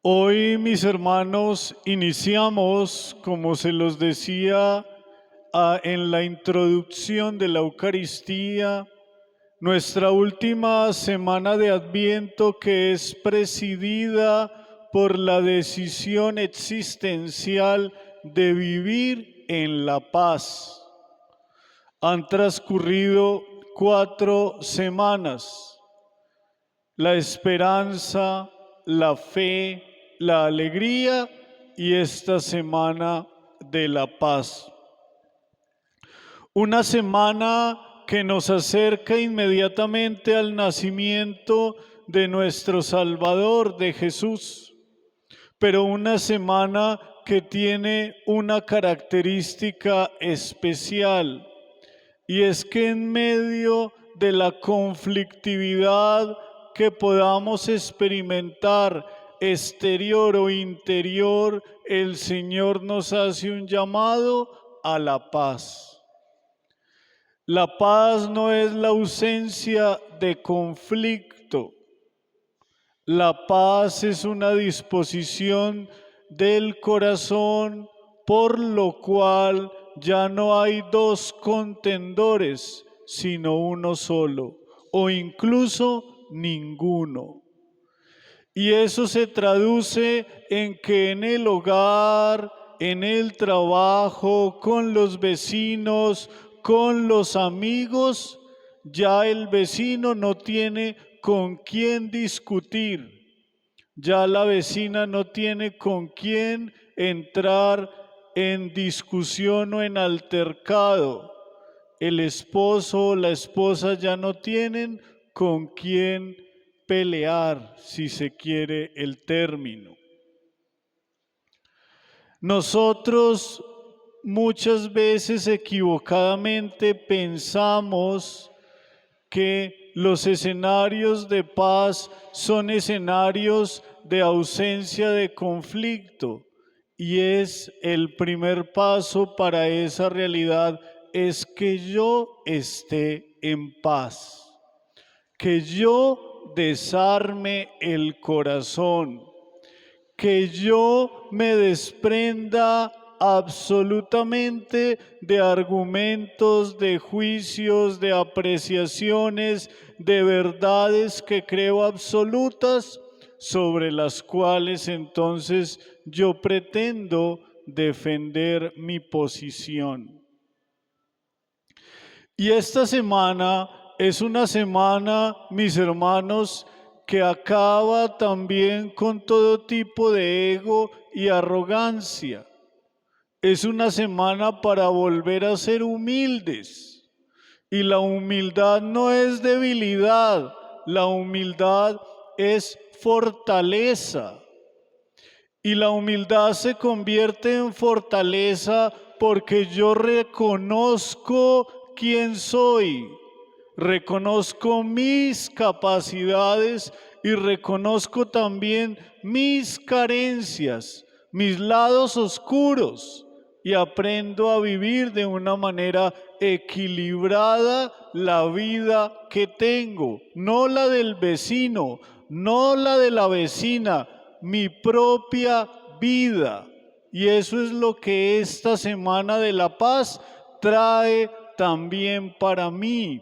Hoy, mis hermanos, iniciamos, como se los decía en la introducción de la Eucaristía, nuestra última semana de Adviento, que es presidida por la decisión existencial de vivir en la paz. Han transcurrido 4 semanas. La esperanza, la fe, la alegría y esta semana de la paz. Una semana que nos acerca inmediatamente al nacimiento de nuestro Salvador, de Jesús, pero una semana que tiene una característica especial, y es que en medio de la conflictividad que podamos experimentar, exterior o interior, el Señor nos hace un llamado a la paz. La paz no es la ausencia de conflicto. La paz es una disposición del corazón por lo cual ya no hay dos contendores, sino uno solo, o incluso ninguno. Y eso se traduce en que en el hogar, en el trabajo, con los vecinos, con los amigos, ya el vecino no tiene con quién discutir. Ya la vecina no tiene con quién entrar en discusión o en altercado. El esposo o la esposa ya no tienen con quién pelear, si se quiere el término. Nosotros muchas veces equivocadamente pensamos que los escenarios de paz son escenarios de ausencia de conflicto, y es el primer paso para esa realidad, es que yo esté en paz, que yo desarme el corazón, que yo me desprenda absolutamente de argumentos, de juicios, de apreciaciones, de verdades que creo absolutas, sobre las cuales entonces yo pretendo defender mi posición. Y esta semana es una semana, mis hermanos, que acaba también con todo tipo de ego y arrogancia. Es una semana para volver a ser humildes. Y la humildad no es debilidad, la humildad es fortaleza. Y la humildad se convierte en fortaleza porque yo reconozco quién soy, reconozco mis capacidades y reconozco también mis carencias, mis lados oscuros, y aprendo a vivir de una manera equilibrada la vida que tengo, no la del vecino, no la de la vecina, mi propia vida. Y eso es lo que esta semana de la paz trae también para mí.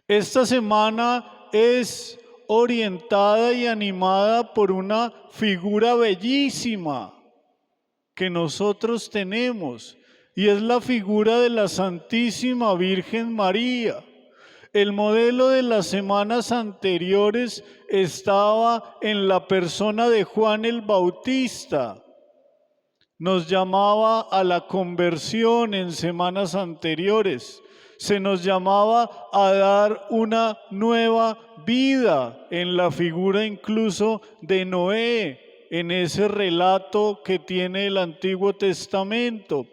Esta semana es orientada y animada por una figura bellísima que nosotros tenemos, y es la figura de la Santísima Virgen María. El modelo de las semanas anteriores estaba en la persona de Juan el Bautista. Nos llamaba a la conversión en semanas anteriores. Se nos llamaba a dar una nueva vida en la figura incluso de Noé, en ese relato que tiene el Antiguo Testamento.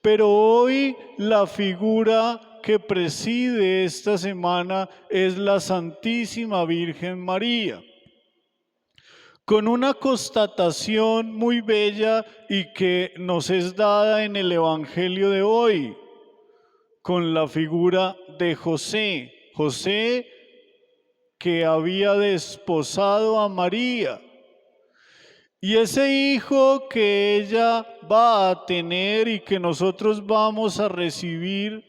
Pero hoy la figura que preside esta semana es la Santísima Virgen María, con una constatación muy bella y que nos es dada en el Evangelio de hoy, con la figura de José. José, que había desposado a María, Y ese hijo que ella va a tener y que nosotros vamos a recibir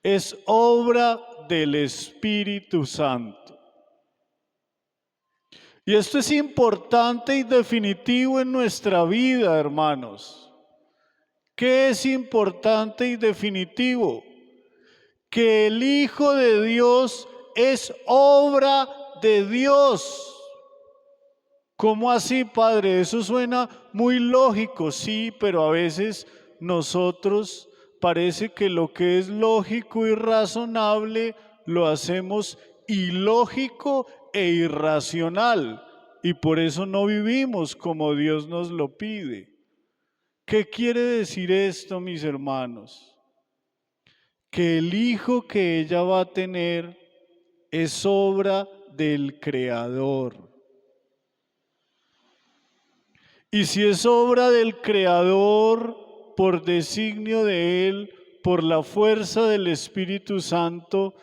es obra del Espíritu Santo. Y esto es importante y definitivo en nuestra vida, hermanos. ¿Qué es importante y definitivo? Que el Hijo de Dios es obra de Dios. ¿Cómo así, Padre? Eso suena muy lógico, sí, pero a veces nosotros parece que lo que es lógico y razonable lo hacemos ilógico e irracional, y por eso no vivimos como Dios nos lo pide. ¿Qué quiere decir esto, mis hermanos? Que el hijo que ella va a tener es obra del Creador. Y si es obra del Creador, por designio de Él, por la fuerza del Espíritu Santo,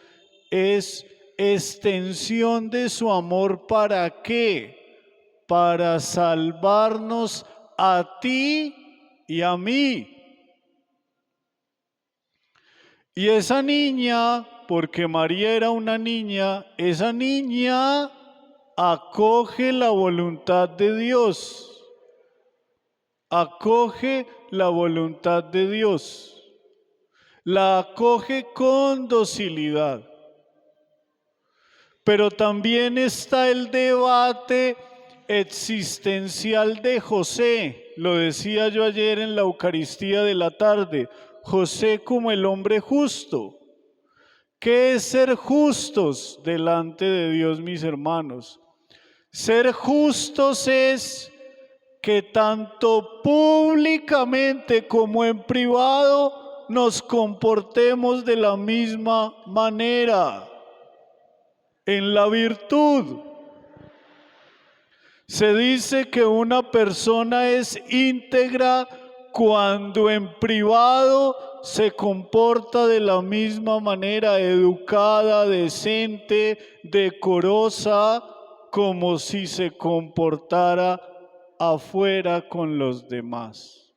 es extensión de su amor. ¿Para qué? Para salvarnos a ti y a mí. Y esa niña, porque María era una niña, esa niña acoge la voluntad de Dios. Acoge la voluntad de Dios. La acoge con docilidad. Pero también está el debate existencial de José. Lo decía yo ayer en la Eucaristía de la tarde. José como el hombre justo. ¿Qué es ser justos delante de Dios, mis hermanos? Ser justos es que tanto públicamente como en privado nos comportemos de la misma manera. En la virtud se dice que una persona es íntegra cuando en privado se comporta de la misma manera, educada, decente, decorosa, como si se comportara afuera con los demás.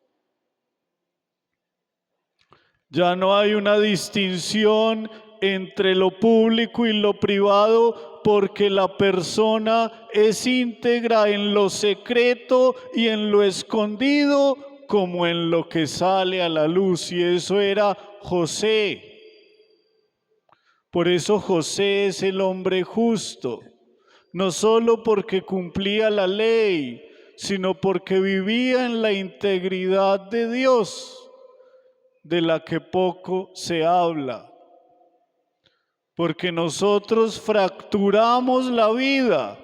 Ya no hay una distinción entre lo público y lo privado, porque la persona es íntegra en lo secreto y en lo escondido, como en lo que sale a la luz. Y eso era José. Por eso José es el hombre justo, no solo porque cumplía la ley, sino porque vivía en la integridad de Dios, de la que poco se habla. Porque nosotros fracturamos la vida.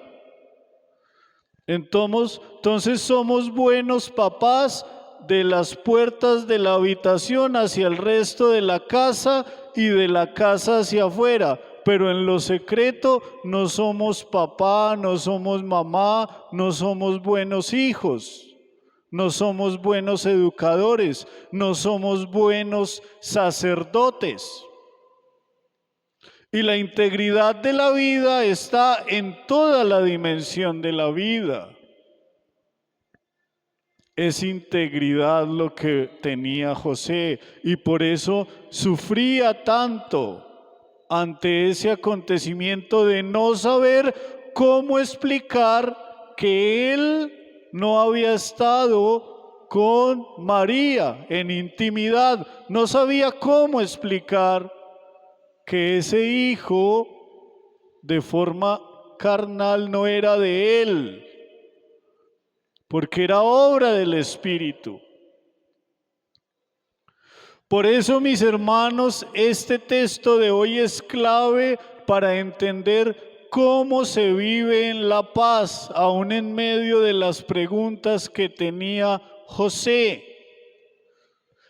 Entonces somos buenos papás de las puertas de la habitación hacia el resto de la casa y de la casa hacia afuera. Pero en lo secreto no somos papá, no somos mamá, no somos buenos hijos, no somos buenos educadores, no somos buenos sacerdotes. Y la integridad de la vida está en toda la dimensión de la vida. Es integridad lo que tenía José, y por eso sufría tanto ante ese acontecimiento de no saber cómo explicar que él no había estado con María en intimidad. No sabía cómo explicar que ese hijo de forma carnal no era de él, porque era obra del Espíritu. Por eso, mis hermanos, este texto de hoy es clave para entender cómo se vive en la paz, aún en medio de las preguntas que tenía José.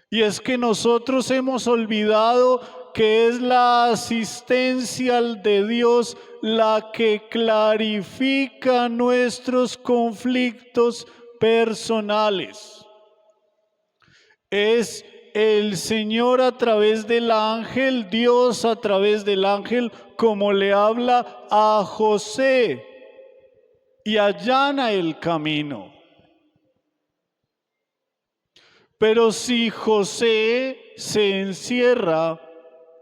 Y es que nosotros hemos olvidado que es la asistencia de Dios la que clarifica nuestros conflictos personales. Es el Señor a través del ángel, Dios a través del ángel, como le habla a José y allana el camino. Pero si José se encierra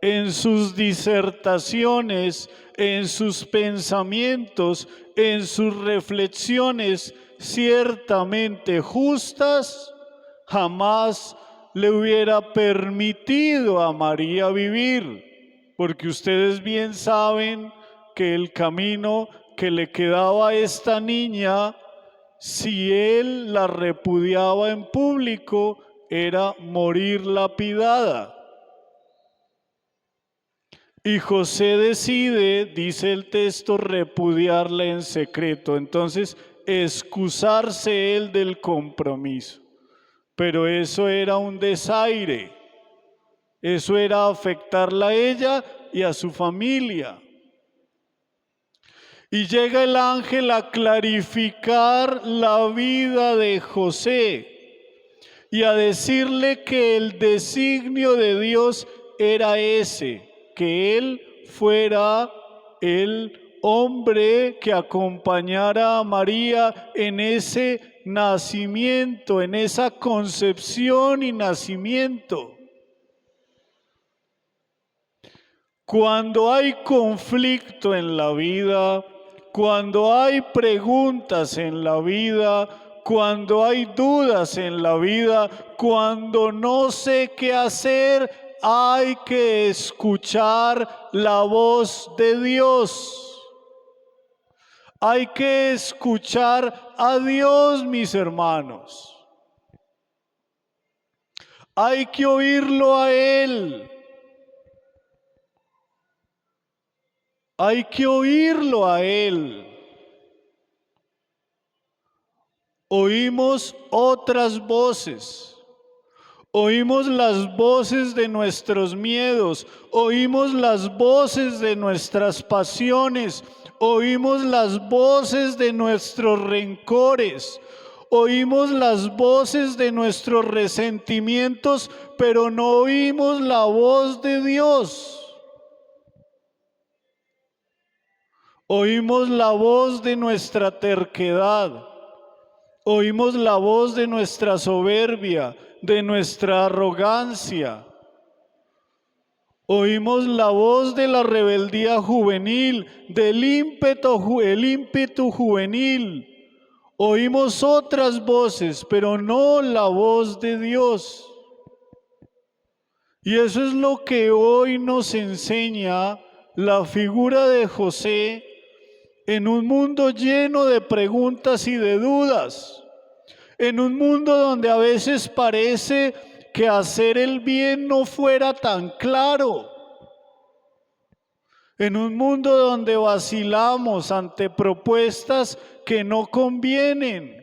en sus disertaciones, en sus pensamientos, en sus reflexiones ciertamente justas, jamás le hubiera permitido a María vivir, porque ustedes bien saben que el camino que le quedaba a esta niña, si él la repudiaba en público, era morir lapidada. Y José decide, dice el texto, repudiarla en secreto. Entonces, excusarse él del compromiso. Pero eso era un desaire. Eso era afectarla a ella y a su familia. Y llega el ángel a clarificar la vida de José y a decirle que el designio de Dios era ese, que él fuera el hombre que acompañara a María en ese nacimiento, en esa concepción y nacimiento. Cuando hay conflicto en la vida, cuando hay preguntas en la vida, cuando hay dudas en la vida, cuando no sé qué hacer, hay que escuchar la voz de Dios. Hay que escuchar a Dios, mis hermanos. Hay que oírlo a Él. Hay que oírlo a Él. Oímos otras voces. Oímos las voces de nuestros miedos. Oímos las voces de nuestras pasiones. Oímos las voces de nuestros rencores. Oímos las voces de nuestros resentimientos, pero no oímos la voz de Dios. Oímos la voz de nuestra terquedad, oímos la voz de nuestra soberbia, de nuestra arrogancia. Oímos la voz de la rebeldía juvenil, del ímpetu juvenil. Oímos otras voces, pero no la voz de Dios. Y eso es lo que hoy nos enseña la figura de José, en un mundo lleno de preguntas y de dudas, en un mundo donde a veces parece que hacer el bien no fuera tan claro, en un mundo donde vacilamos ante propuestas que no convienen,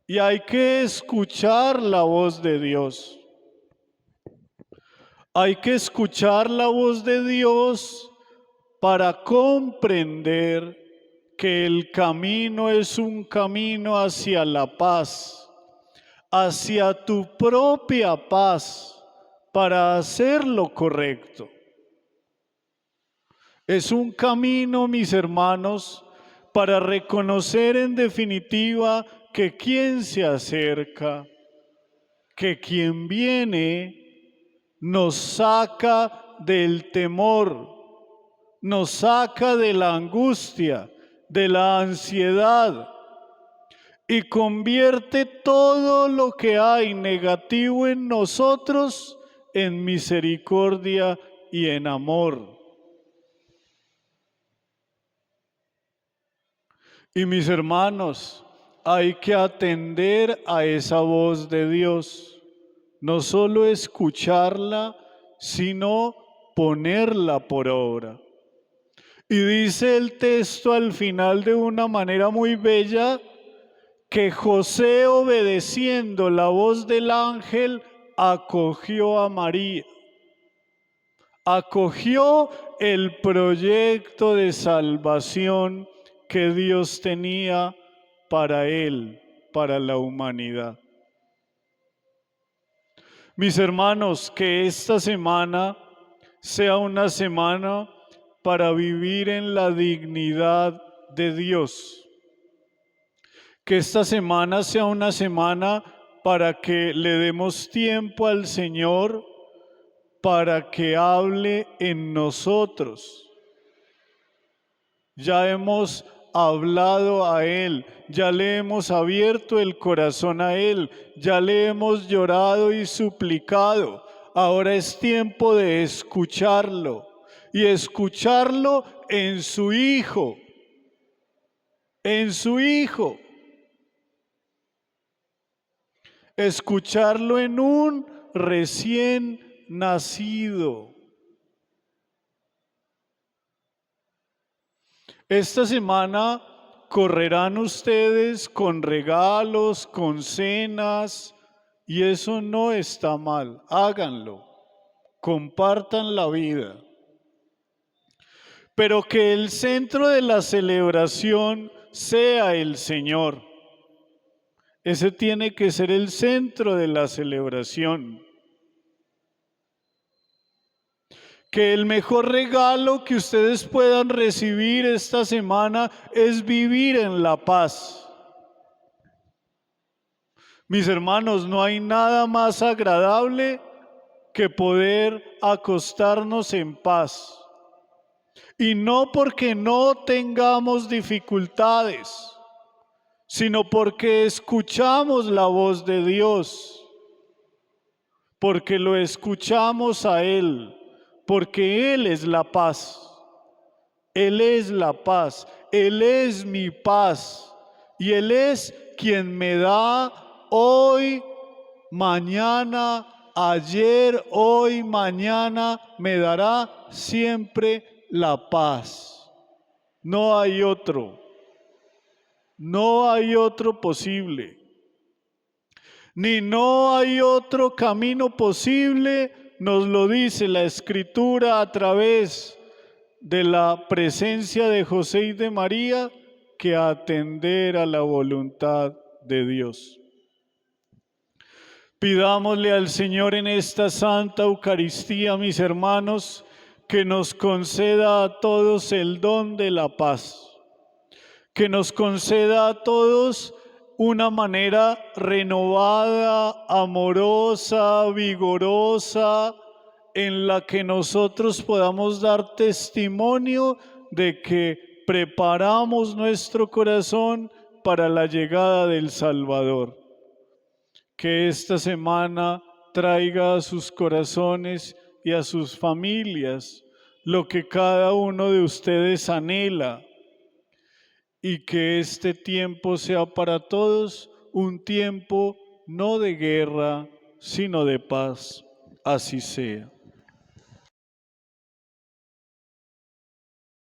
y hay que escuchar la voz de Dios. Hay que escuchar la voz de Dios para comprender que el camino es un camino hacia la paz, hacia tu propia paz, para hacer lo correcto. Es un camino, mis hermanos, para reconocer en definitiva que quien se acerca, que quien viene, nos saca del temor, nos saca de la angustia, de la ansiedad y convierte todo lo que hay negativo en nosotros en misericordia y en amor. Y mis hermanos, hay que atender a esa voz de Dios, no solo escucharla, sino ponerla por obra. Y dice el texto al final de una manera muy bella que José, obedeciendo la voz del ángel, acogió a María. Acogió el proyecto de salvación que Dios tenía para él, para la humanidad. Mis hermanos, que esta semana sea una semana para vivir en la dignidad de Dios. Que esta semana sea una semana para que le demos tiempo al Señor para que hable en nosotros. Ya hemos hablado a Él, ya le hemos abierto el corazón a Él, ya le hemos llorado y suplicado. Ahora es tiempo de escucharlo y escucharlo en su Hijo, en su Hijo. Escucharlo en un recién nacido. Esta semana correrán ustedes con regalos, con cenas, y eso no está mal. Háganlo, compartan la vida. Pero que el centro de la celebración sea el Señor. Ese tiene que ser el centro de la celebración. Que el mejor regalo que ustedes puedan recibir esta semana es vivir en la paz. Mis hermanos, no hay nada más agradable que poder acostarnos en paz. Y no porque no tengamos dificultades, sino porque escuchamos la voz de Dios, porque lo escuchamos a Él, porque Él es la paz. Él es la paz, Él es mi paz y Él es quien me da hoy, mañana, ayer, hoy, mañana, me dará siempre la paz. No hay otro, no hay otro posible, ni no hay otro camino posible, nos lo dice la Escritura a través de la presencia de José y de María, que atender a la voluntad de Dios. Pidámosle al Señor en esta Santa Eucaristía, mis hermanos, que nos conceda a todos el don de la paz, que nos conceda a todos una manera renovada, amorosa, vigorosa, en la que nosotros podamos dar testimonio de que preparamos nuestro corazón para la llegada del Salvador. Que esta semana traiga a sus corazones y a sus familias lo que cada uno de ustedes anhela, y que este tiempo sea para todos un tiempo no de guerra, sino de paz. Así sea.